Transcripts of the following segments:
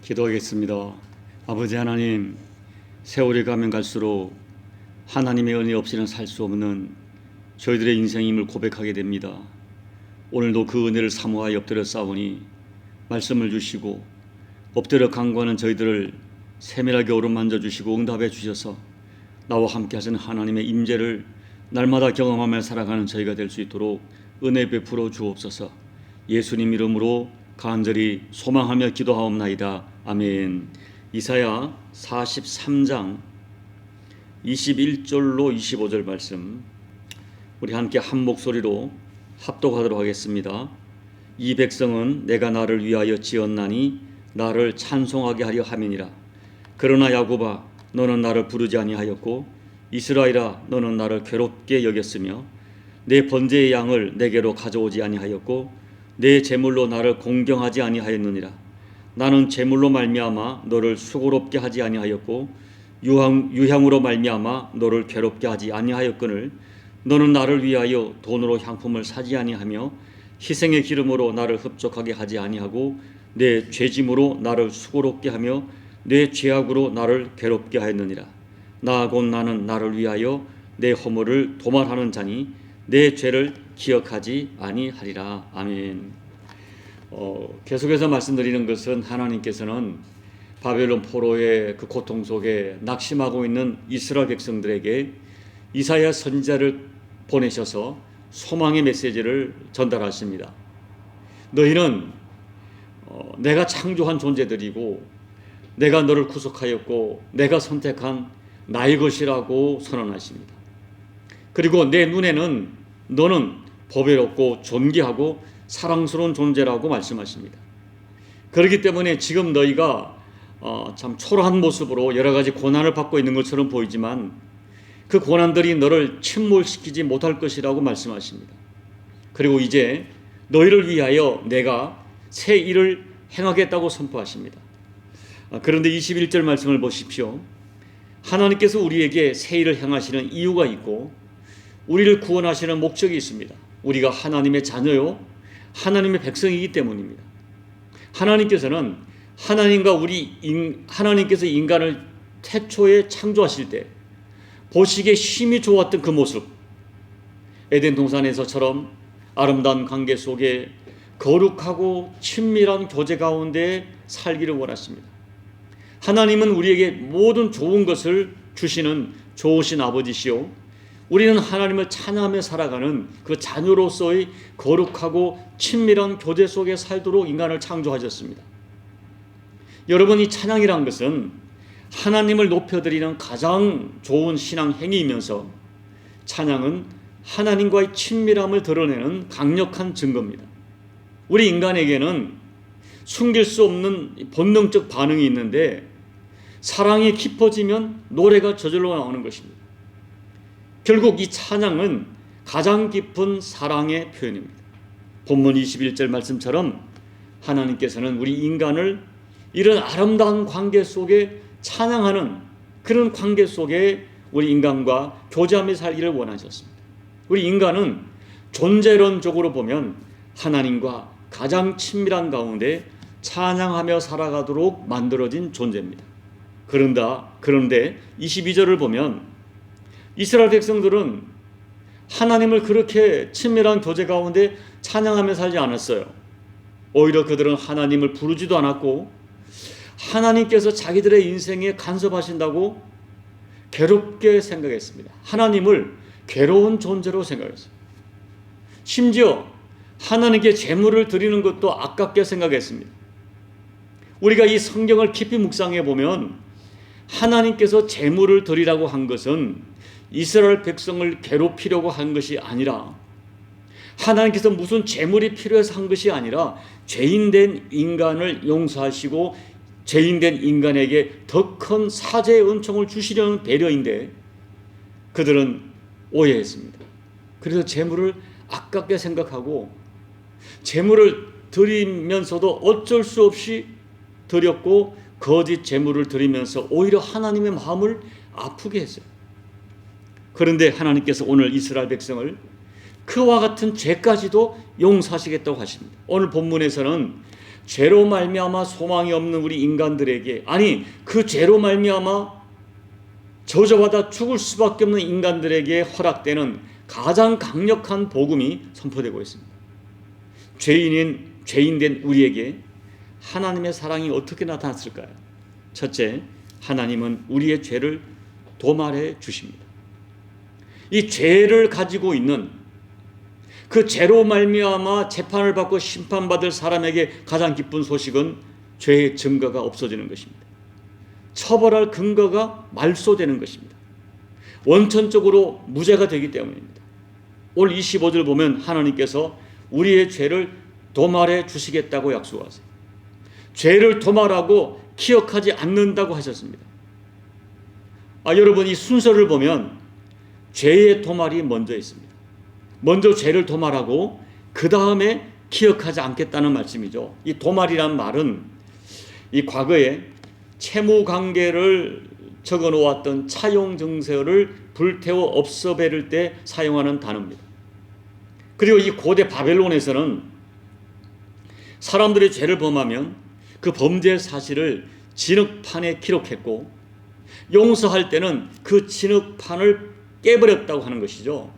기도하겠습니다. 아버지 하나님, 세월이 가면 갈수록 하나님의 은혜 없이는 살 수 없는 저희들의 인생임을 고백하게 됩니다. 오늘도 그 은혜를 사모하여 엎드려 싸우니 말씀을 주시고 엎드려 간구하는 저희들을 세밀하게 어루만져 주시고 응답해 주셔서 나와 함께 하시는 하나님의 임재를 날마다 경험하며 살아가는 저희가 될 수 있도록 은혜 베풀어 주옵소서. 예수님 이름으로 간절히 소망하며 기도하옵나이다. 아멘. 이사야 43장 21절로 25절 말씀 우리 함께 한 목소리로 합독하도록 하겠습니다. 이 백성은 내가 나를 위하여 지었나니 나를 찬송하게 하려 함이니라. 그러나 야곱아 너는 나를 부르지 아니하였고 이스라엘아 너는 나를 괴롭게 여겼으며 내 번제의 양을 내게로 가져오지 아니하였고 내 제물로 나를 공경하지 아니하였느니라. 나는 제물로 말미암아 너를 수고롭게 하지 아니하였고 유향으로 말미암아 너를 괴롭게 하지 아니하였거늘 너는 나를 위하여 돈으로 향품을 사지 아니하며 희생의 기름으로 나를 흡족하게 하지 아니하고 내 죄짐으로 나를 수고롭게 하며 내 죄악으로 나를 괴롭게 하였느니라. 나 곧 나는 나를 위하여 내 허물을 도말하는 자니 내 죄를 기억하지 아니하리라. 아멘. 계속해서 말씀드리는 것은 하나님께서는 바벨론 포로의 그 고통 속에 낙심하고 있는 이스라엘 백성들에게 이사야 선지자를 보내셔서 소망의 메시지를 전달하십니다. 너희는 내가 창조한 존재들이고 내가 너를 구속하였고 내가 선택한 나의 것이라고 선언하십니다. 그리고 내 눈에는 너는 보배롭고 존귀하고 사랑스러운 존재라고 말씀하십니다. 그렇기 때문에 지금 너희가 참 초라한 모습으로 여러 가지 고난을 받고 있는 것처럼 보이지만 그 고난들이 너를 침몰시키지 못할 것이라고 말씀하십니다. 그리고 이제 너희를 위하여 내가 새 일을 행하겠다고 선포하십니다. 그런데 21절 말씀을 보십시오. 하나님께서 우리에게 새 일을 행하시는 이유가 있고 우리를 구원하시는 목적이 있습니다. 우리가 하나님의 자녀요 하나님의 백성이기 때문입니다. 하나님께서는 하나님께서 인간을 태초에 창조하실 때 보시기에 심히 좋았던 그 모습, 에덴 동산에서처럼 아름다운 관계 속에 거룩하고 친밀한 교제 가운데 살기를 원하십니다. 하나님은 우리에게 모든 좋은 것을 주시는 좋으신 아버지시오. 우리는 하나님을 찬양하며 살아가는 그 자녀로서의 거룩하고 친밀한 교제 속에 살도록 인간을 창조하셨습니다. 여러분, 이 찬양이란 것은 하나님을 높여드리는 가장 좋은 신앙 행위이면서 찬양은 하나님과의 친밀함을 드러내는 강력한 증거입니다. 우리 인간에게는 숨길 수 없는 본능적 반응이 있는데 사랑이 깊어지면 노래가 저절로 나오는 것입니다. 결국 이 찬양은 가장 깊은 사랑의 표현입니다. 본문 21절 말씀처럼 하나님께서는 우리 인간을 이런 아름다운 관계 속에 찬양하는 그런 관계 속에 우리 인간과 교제하며 살기를 원하셨습니다. 우리 인간은 존재론적으로 보면 하나님과 가장 친밀한 가운데 찬양하며 살아가도록 만들어진 존재입니다. 그런데 22절을 보면 이스라엘 백성들은 하나님을 그렇게 친밀한 교제 가운데 찬양하며 살지 않았어요. 오히려 그들은 하나님을 부르지도 않았고 하나님께서 자기들의 인생에 간섭하신다고 괴롭게 생각했습니다. 하나님을 괴로운 존재로 생각했어요. 심지어 하나님께 제물을 드리는 것도 아깝게 생각했습니다. 우리가 이 성경을 깊이 묵상해 보면 하나님께서 제물을 드리라고 한 것은 이스라엘 백성을 괴롭히려고 한 것이 아니라 하나님께서 무슨 제물이 필요해서 한 것이 아니라 죄인된 인간을 용서하시고 죄인된 인간에게 더 큰 사죄의 은총을 주시려는 배려인데 그들은 오해했습니다. 그래서 제물을 아깝게 생각하고 제물을 드리면서도 어쩔 수 없이 드렸고 거짓 제물을 드리면서 오히려 하나님의 마음을 아프게 했어요. 그런데 하나님께서 오늘 이스라엘 백성을 그와 같은 죄까지도 용서하시겠다고 하십니다. 오늘 본문에서는 죄로 말미암아 소망이 없는 우리 인간들에게, 아니 그 죄로 말미암아 저주받아 죽을 수밖에 없는 인간들에게 허락되는 가장 강력한 복음이 선포되고 있습니다. 죄인된 우리에게 하나님의 사랑이 어떻게 나타났을까요? 첫째, 하나님은 우리의 죄를 도말해 주십니다. 이 죄를 가지고 있는, 그 죄로 말미암아 재판을 받고 심판받을 사람에게 가장 기쁜 소식은 죄의 증거가 없어지는 것입니다. 처벌할 근거가 말소되는 것입니다. 원천적으로 무죄가 되기 때문입니다. 오늘 25절 보면 하나님께서 우리의 죄를 도말해 주시겠다고 약속하세요. 죄를 도말하고 기억하지 않는다고 하셨습니다. 여러분, 이 순서를 보면 죄의 도말이 먼저 있습니다. 먼저 죄를 도말하고 그 다음에 기억하지 않겠다는 말씀이죠. 이 도말이란 말은 이 과거에 채무 관계를 적어 놓았던 차용 증서를 불태워 없어버릴 때 사용하는 단어입니다. 그리고 이 고대 바벨론에서는 사람들이 죄를 범하면 그 범죄 사실을 진흙판에 기록했고, 용서할 때는 그 진흙판을 깨버렸다고 하는 것이죠.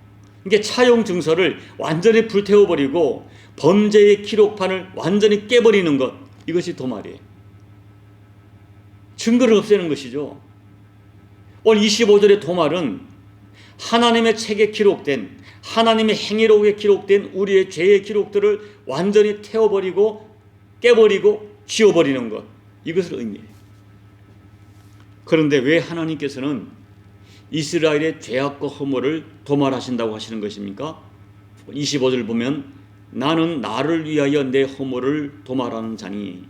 이게 차용 증서를 완전히 불태워버리고 범죄의 기록판을 완전히 깨버리는 것, 이것이 도말이에요. 증거를 없애는 것이죠. 오늘 25절의 도말은 하나님의 책에 기록된, 하나님의 행위록에 기록된 우리의 죄의 기록들을 완전히 태워버리고 깨버리고 지워버리는 것, 이것을 의미해요. 그런데 왜 하나님께서는 이스라엘의 죄악과 허물을 도말하신다고 하시는 것입니까? 25절 보면 나는 나를 위하여 내 허물을 도말하는 자니.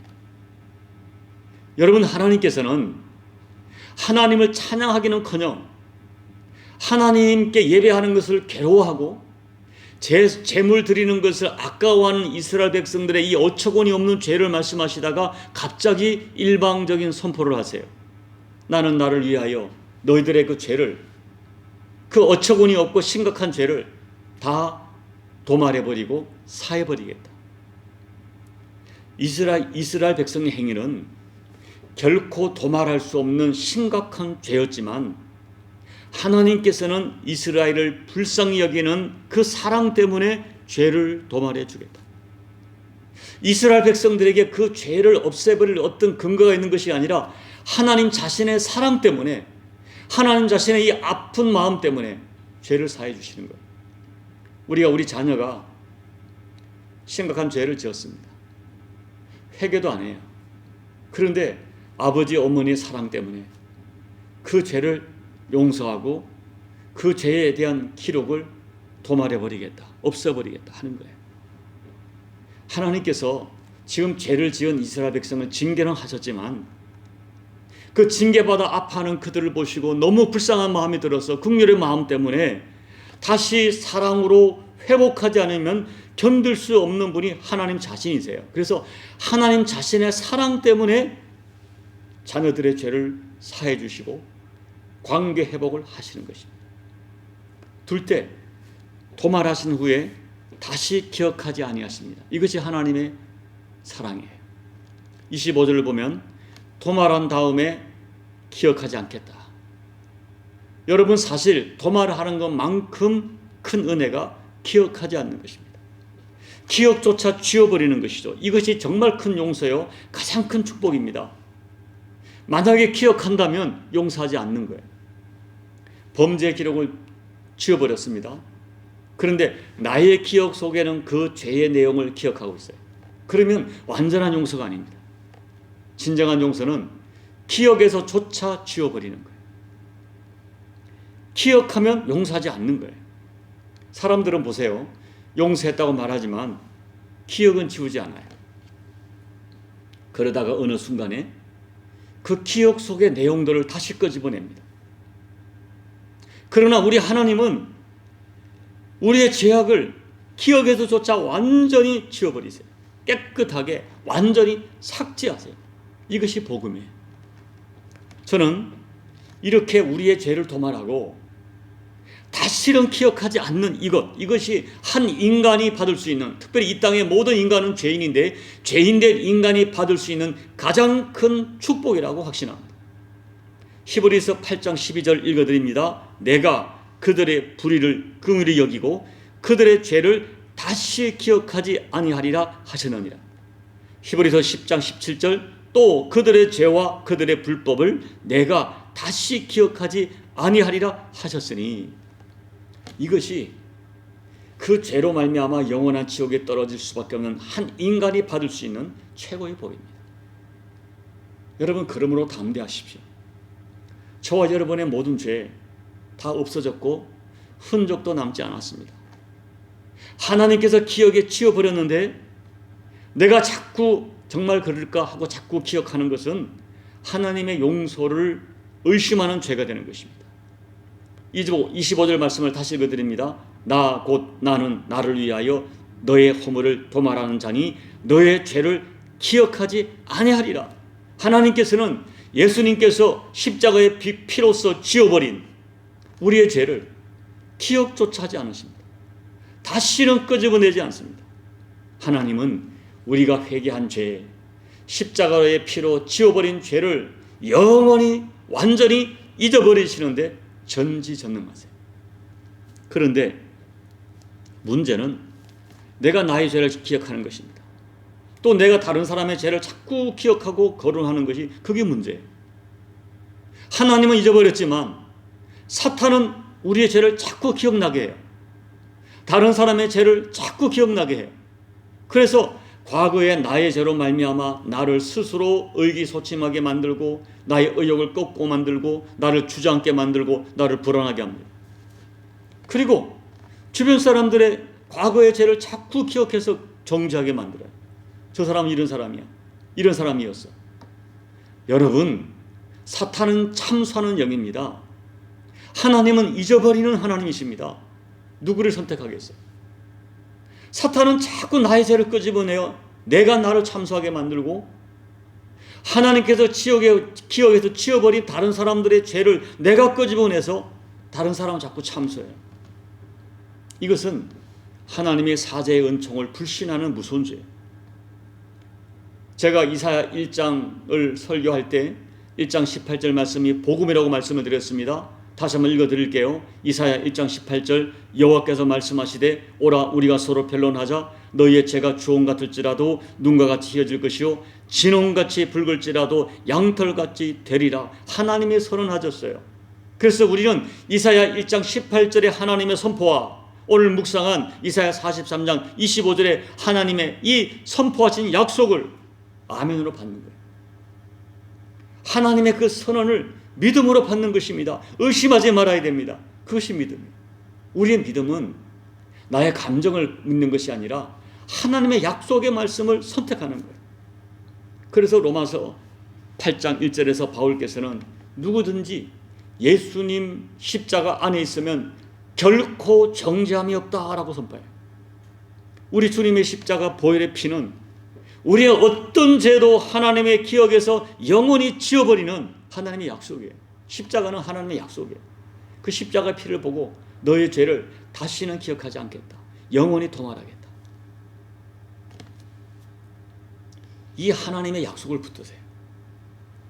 여러분, 하나님께서는 하나님을 찬양하기는커녕 하나님께 예배하는 것을 괴로워하고 제물 드리는 것을 아까워하는 이스라엘 백성들의 이 어처구니 없는 죄를 말씀하시다가 갑자기 일방적인 선포를 하세요. 나는 나를 위하여 너희들의 그 죄를, 그 어처구니 없고 심각한 죄를 다 도말해버리고 사해버리겠다. 이스라엘 백성의 행위는 결코 도말할 수 없는 심각한 죄였지만 하나님께서는 이스라엘을 불쌍히 여기는 그 사랑 때문에 죄를 도말해 주겠다. 이스라엘 백성들에게 그 죄를 없애버릴 어떤 근거가 있는 것이 아니라 하나님 자신의 사랑 때문에, 하나님 자신의 이 아픈 마음 때문에 죄를 사해 주시는 거예요. 우리 자녀가 심각한 죄를 지었습니다. 회개도 안 해요. 그런데 아버지 어머니의 사랑 때문에 그 죄를 용서하고 그 죄에 대한 기록을 도말해버리겠다, 없애버리겠다 하는 거예요. 하나님께서 지금 죄를 지은 이스라엘 백성을 징계는 하셨지만 그 징계받아 아파하는 그들을 보시고 너무 불쌍한 마음이 들어서 긍휼의 마음 때문에 다시 사랑으로 회복하지 않으면 견딜 수 없는 분이 하나님 자신이세요. 그래서 하나님 자신의 사랑 때문에 자녀들의 죄를 사해 주시고 관계 회복을 하시는 것입니다. 둘째, 도말하신 후에 다시 기억하지 아니하십니다. 이것이 하나님의 사랑이에요. 25절을 보면 도말한 다음에 기억하지 않겠다. 여러분, 사실 도말하는 것만큼 큰 은혜가 기억하지 않는 것입니다. 기억조차 지워버리는 것이죠. 이것이 정말 큰 용서요, 가장 큰 축복입니다. 만약에 기억한다면 용서하지 않는 거예요. 범죄 기록을 지워버렸습니다. 그런데 나의 기억 속에는 그 죄의 내용을 기억하고 있어요. 그러면 완전한 용서가 아닙니다. 진정한 용서는 기억에서조차 지워버리는 거예요. 기억하면 용서하지 않는 거예요. 사람들은 보세요. 용서했다고 말하지만 기억은 지우지 않아요. 그러다가 어느 순간에 그 기억 속의 내용들을 다시 끄집어냅니다. 그러나 우리 하나님은 우리의 죄악을 기억에서조차 완전히 지워버리세요. 깨끗하게 완전히 삭제하세요. 이것이 복음이에요. 저는 이렇게 우리의 죄를 도말하고 다시는 기억하지 않는 이것이 한 인간이 받을 수 있는, 특별히 이 땅의 모든 인간은 죄인인데 죄인된 인간이 받을 수 있는 가장 큰 축복이라고 확신합니다. 히브리서 8장 12절 읽어드립니다. 내가 그들의 불의를 긍휼히 여기고 그들의 죄를 다시 기억하지 아니하리라 하시느니라. 히브리서 10장 17절 또 그들의 죄와 그들의 불법을 내가 다시 기억하지 아니하리라 하셨으니, 이것이 그 죄로 말미암아 영원한 지옥에 떨어질 수밖에 없는 한 인간이 받을 수 있는 최고의 복입니다. 여러분, 그러므로 담대하십시오. 저와 여러분의 모든 죄 다 없어졌고 흔적도 남지 않았습니다. 하나님께서 기억에 지워버렸는데 내가 자꾸 정말 그럴까 하고 자꾸 기억하는 것은 하나님의 용서를 의심하는 죄가 되는 것입니다. 25절 말씀을 다시 읽어드립니다. 나 곧 나는 나를 위하여 너의 허물을 도말하는 자니 너의 죄를 기억하지 아니하리라. 하나님께서는 예수님께서 십자가의 피로써 지워버린 우리의 죄를 기억조차 하지 않으십니다. 다시는 끄집어내지 않습니다. 하나님은 우리가 회개한 죄, 십자가의 피로 지워버린 죄를 영원히 완전히 잊어버리시는데 전지전능하세요. 그런데 문제는 내가 나의 죄를 기억하는 것입니다. 또 내가 다른 사람의 죄를 자꾸 기억하고 거론하는 것이, 그게 문제예요. 하나님은 잊어버렸지만 사탄은 우리의 죄를 자꾸 기억나게 해요. 다른 사람의 죄를 자꾸 기억나게 해요. 그래서 과거의 나의 죄로 말미암아 나를 스스로 의기소침하게 만들고 나의 의욕을 꺾고 만들고 나를 주저앉게 만들고 나를 불안하게 합니다. 그리고 주변 사람들의 과거의 죄를 자꾸 기억해서 정죄하게 만들어요. 저 사람은 이런 사람이야, 이런 사람이었어. 여러분, 사탄은 참수하는 영입니다. 하나님은 잊어버리는 하나님이십니다. 누구를 선택하겠어요? 사탄은 자꾸 나의 죄를 끄집어내어 내가 나를 참수하게 만들고, 하나님께서 기억에서 지워버린 다른 사람들의 죄를 내가 끄집어내서 다른 사람을 자꾸 참수해요. 이것은 하나님의 사죄의 은총을 불신하는 무서운 죄예요. 제가 이사야 1장을 설교할 때 1장 18절 말씀이 복음이라고 말씀을 드렸습니다. 다시 한번 읽어드릴게요. 이사야 1장 18절 여호와께서 말씀하시되 오라 우리가 서로 변론하자. 너희의 죄가 주홍 같을지라도 눈과 같이 휘어질 것이요 진홍같이 붉을지라도 양털같이 되리라. 하나님이 선언하셨어요. 그래서 우리는 이사야 1장 18절의 하나님의 선포와 오늘 묵상한 이사야 43장 25절의 하나님의 이 선포하신 약속을 아멘으로 받는 거예요. 하나님의 그 선언을 믿음으로 받는 것입니다. 의심하지 말아야 됩니다. 그것이 믿음이에요. 우리의 믿음은 나의 감정을 믿는 것이 아니라 하나님의 약속의 말씀을 선택하는 거예요. 그래서 로마서 8장 1절에서 바울께서는 누구든지 예수님 십자가 안에 있으면 결코 정죄함이 없다라고 선포해요. 우리 주님의 십자가 보혈의 피는 우리의 어떤 죄도 하나님의 기억에서 영원히 지워버리는 하나님의 약속이에요. 십자가는 하나님의 약속이에요. 그 십자가의 피를 보고 너의 죄를 다시는 기억하지 않겠다. 영원히 도말하겠다. 이 하나님의 약속을 붙드세요.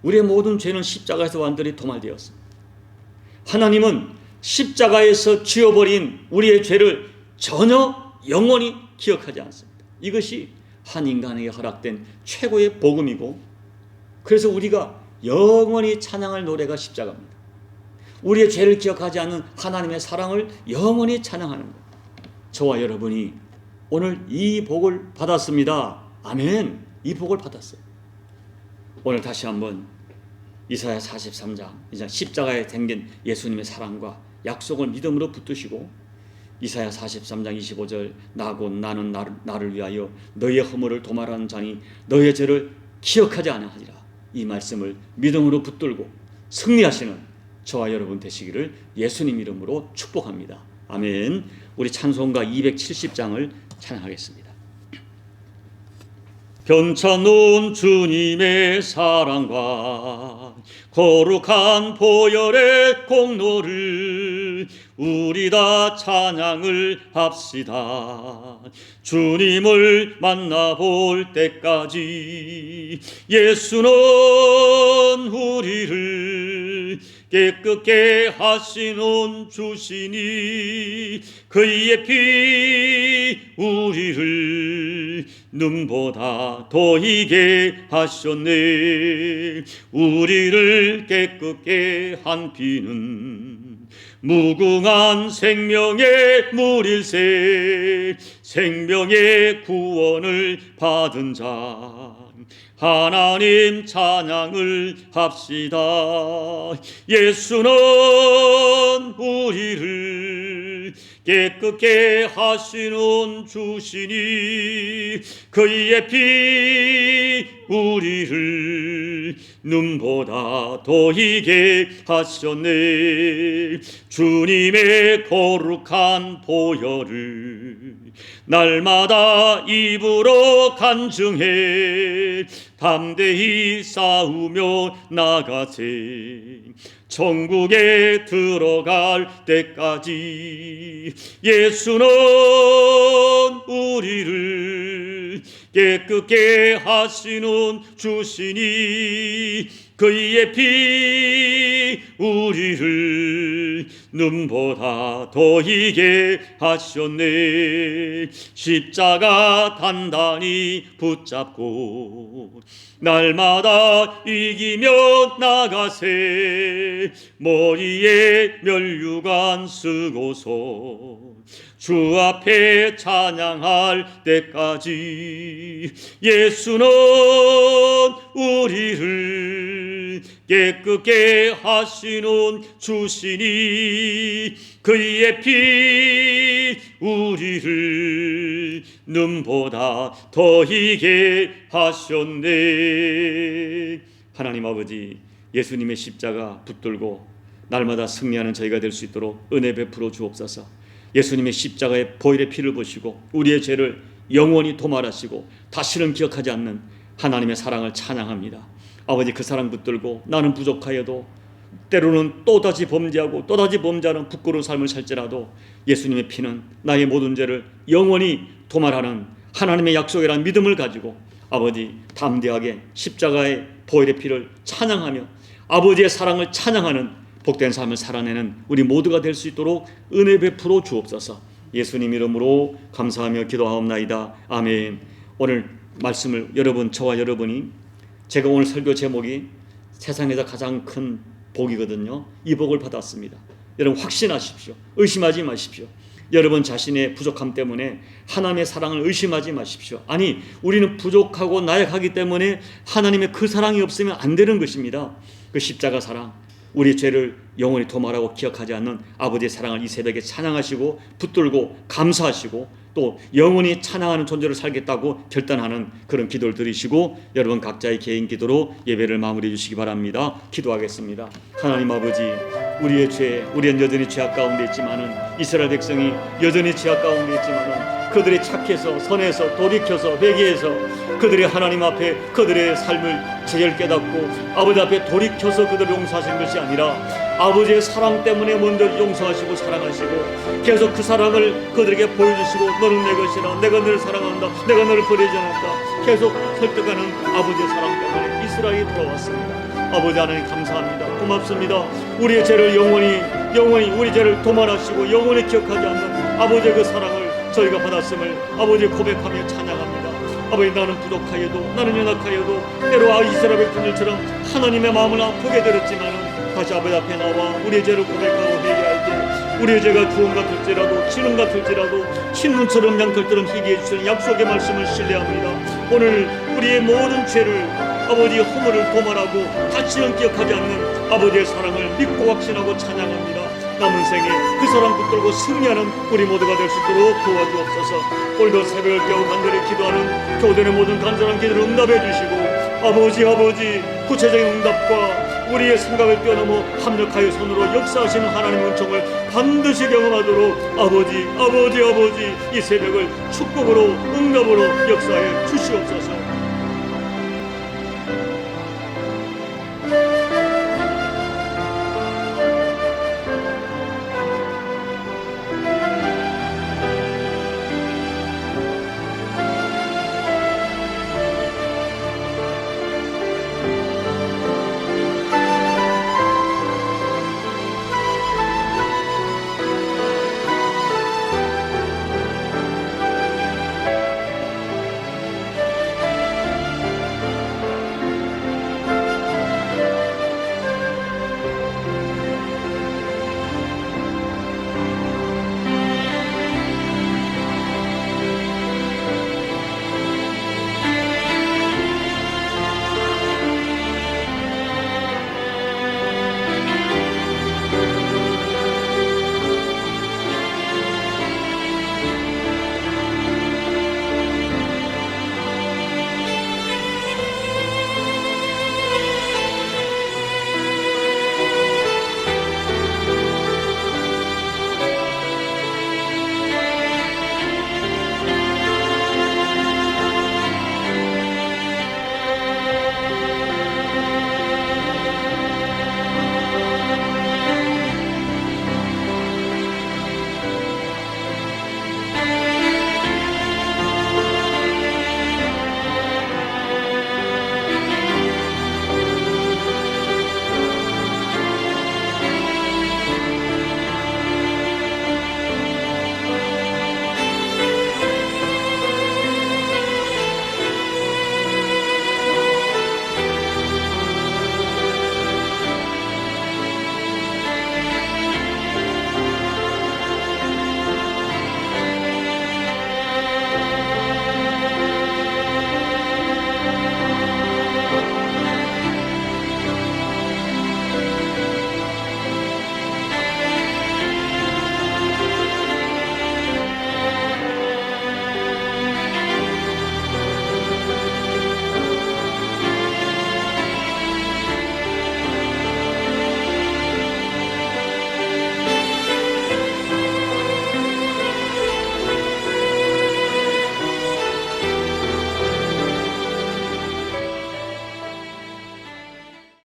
우리의 모든 죄는 십자가에서 완전히 도말되었습니다. 하나님은 십자가에서 지워버린 우리의 죄를 전혀 영원히 기억하지 않습니다. 이것이 한 인간에게 허락된 최고의 복음이고, 그래서 우리가 영원히 찬양할 노래가 십자가입니다. 우리의 죄를 기억하지 않는 하나님의 사랑을 영원히 찬양하는 것. 저와 여러분이 오늘 이 복을 받았습니다. 아멘. 이 복을 받았어요. 오늘 다시 한번 이사야 43장 이제 십자가에 담긴 예수님의 사랑과 약속을 믿음으로 붙드시고, 이사야 43장 25절 나 곧 나는 나를 위하여 너의 허물을 도말하는 자니 너의 죄를 기억하지 아니하리라. 이 말씀을 믿음으로 붙들고 승리하시는 저와 여러분 되시기를 예수님 이름으로 축복합니다. 아멘. 우리 찬송가 270장을 찬양하겠습니다. 편찮은 주님의 사랑과 거룩한 보혈의 공로를 우리 다 찬양을 합시다. 주님을 만나볼 때까지 예수는 우리를 깨끗게 하시는 주시니 그의 피 우리를 눈보다 더 희게 하셨네. 우리를 깨끗게 한 피는 무궁한 생명의 물일세. 생명의 구원을 받은 자 하나님 찬양을 합시다. 예수는 우리를 깨끗게 하시는 주시니 그의 피 우리를 눈보다 더 희게 하셨네. 주님의 거룩한 보혈을 날마다 입으로 간증해 담대히 싸우며 나가세. 천국에 들어갈 때까지 예수는 우리를 깨끗게 하시는 주시니 그의 피 우리를 눈보다 더 희게 하셨네. 십자가 단단히 붙잡고 날마다 이기며 나가세. 머리에 면류관 쓰고서 주 앞에 찬양할 때까지 예수는 우리를 깨끗게 하시는 주시니 그의 피 우리를 눈보다 더 희게 하셨네. 하나님 아버지, 예수님의 십자가 붙들고 날마다 승리하는 저희가 될 수 있도록 은혜 베풀어 주옵소서. 예수님의 십자가의 보혈의 피를 보시고 우리의 죄를 영원히 도말하시고 다시는 기억하지 않는 하나님의 사랑을 찬양합니다. 아버지, 그 사랑 붙들고 나는 부족하여도 때로는 또다시 범죄하고 또다시 범죄하는 부끄러운 삶을 살지라도 예수님의 피는 나의 모든 죄를 영원히 도말하는 하나님의 약속이라는 믿음을 가지고 아버지, 담대하게 십자가의 보혈의 피를 찬양하며 아버지의 사랑을 찬양하는 복된 삶을 살아내는 우리 모두가 될 수 있도록 은혜 베풀어 주옵소서. 예수님 이름으로 감사하며 기도하옵나이다. 아멘. 오늘 말씀을 저와 여러분이, 제가 오늘 설교 제목이 세상에서 가장 큰 복이거든요. 이 복을 받았습니다. 여러분 확신하십시오. 의심하지 마십시오. 여러분 자신의 부족함 때문에 하나님의 사랑을 의심하지 마십시오. 아니, 우리는 부족하고 나약하기 때문에 하나님의 그 사랑이 없으면 안 되는 것입니다. 그 십자가 사랑, 우리 죄를 영원히 도말하고 기억하지 않는 아버지의 사랑을 이 새벽에 찬양하시고 붙들고 감사하시고 또 영원히 찬양하는 존재로 살겠다고 결단하는 그런 기도를 드리시고 여러분 각자의 개인 기도로 예배를 마무리해 주시기 바랍니다. 기도하겠습니다. 하나님 아버지, 우리의 죄, 우리는 여전히 죄악 가운데 있지만은 이스라엘 백성이 여전히 죄악 가운데 있지만은 그들이 착해서 선해서 돌이켜서 회개해서 그들의 하나님 앞에 그들의 삶을 제대로 깨닫고 아버지 앞에 돌이켜서 그들을 용서하신 것이 아니라 아버지의 사랑 때문에 먼저 용서하시고 사랑하시고 계속 그 사랑을 그들에게 보여주시고 너는 내 것이라, 내가 너를 사랑한다, 내가 너를 버리지 않았다 계속 설득하는 아버지의 사랑 때문에 이스라엘이 돌아왔습니다. 아버지 하나님 감사합니다. 고맙습니다. 우리의 죄를 영원히 우리 죄를 도말하시고 영원히 기억하지 않는 아버지의 그 사랑을 저희가 받았음을 아버지 고백하며 찬양합니다. 아버지, 나는 부족하여도 나는 연약하여도 때로 이스라엘 백성들처럼 하나님의 마음을 아프게 들었지만 다시 아버지 앞에 나와 우리의 죄를 고백하고 회개할 때 우리의 죄가 주홍 같을지라도 진홍 같을지라도 신문처럼 양털처럼 희게 해주시는 약속의 말씀을 신뢰합니다. 오늘 우리의 모든 죄를 아버지의 허물을 도말하고 다시는 기억하지 않는 아버지의 사랑을 믿고 확신하고 찬양합니다. 남은 생에 그 사랑 붙들고 승리하는 우리 모두가 될 수 있도록 도와주옵소서. 오늘도 새벽을 깨워 간절히 기도하는 교대의 모든 간절한 기도를 응답해 주시고 아버지 구체적인 응답과 우리의 생각을 뛰어넘어 합력하여 손으로 역사하시는 하나님의 은총을 반드시 경험하도록 아버지 이 새벽을 축복으로 응답으로 역사해 주시옵소서.